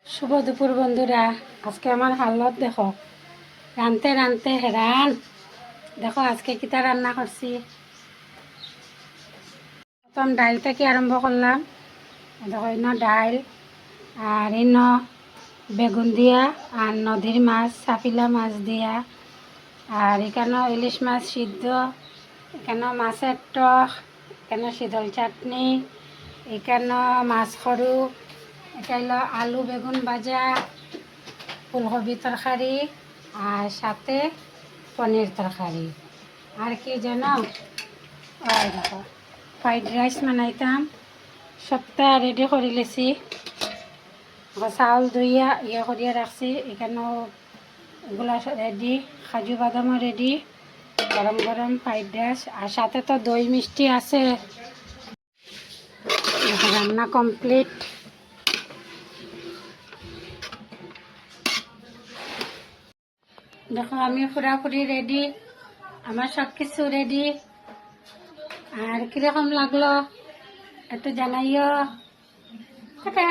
শুভ দুপুর বন্ধুরা, আজকে আমার হালত দেখো, রানতে রানতে হেরান। দেখো আজকে কিতা রান্না করছি। প্রথম ডাইল থেকে আরম্ভ করলাম। দেখো ইনো ডাইল, আর ইনো বেগুন দিয়া, আর নদীর মাছ সাপিলা মাছ দিয়া, আর এখানে ইলিশ মাছ সিদ্ধ, এখানে মাছের টক, এখানে শীতল চাটনি, এখানে মাছ সরু, এটা হলো আলু বেগুন ভাজা, ফুলকপি তরকারি, আর সাথে পনির তরকারি। আর কি জানো, ওই দেখো ফ্রাইড রাইস বানাইতাম, সবটা রেডি করে লেছি। চাউল ধুইয়া করিয়া রাখছি। এখানেও এগুলো রেডি, কাজু বাদামও রেডি, গরম গরম ফ্রাইড রাইস, আর সাথে তো দই মিষ্টি আছে। রান্না কমপ্লিট। দেখো আমি পুরাপুরি রেডি, আমার সব কিছু রেডি। আর কিরকম লাগলো একটু জানাইও। টাটা।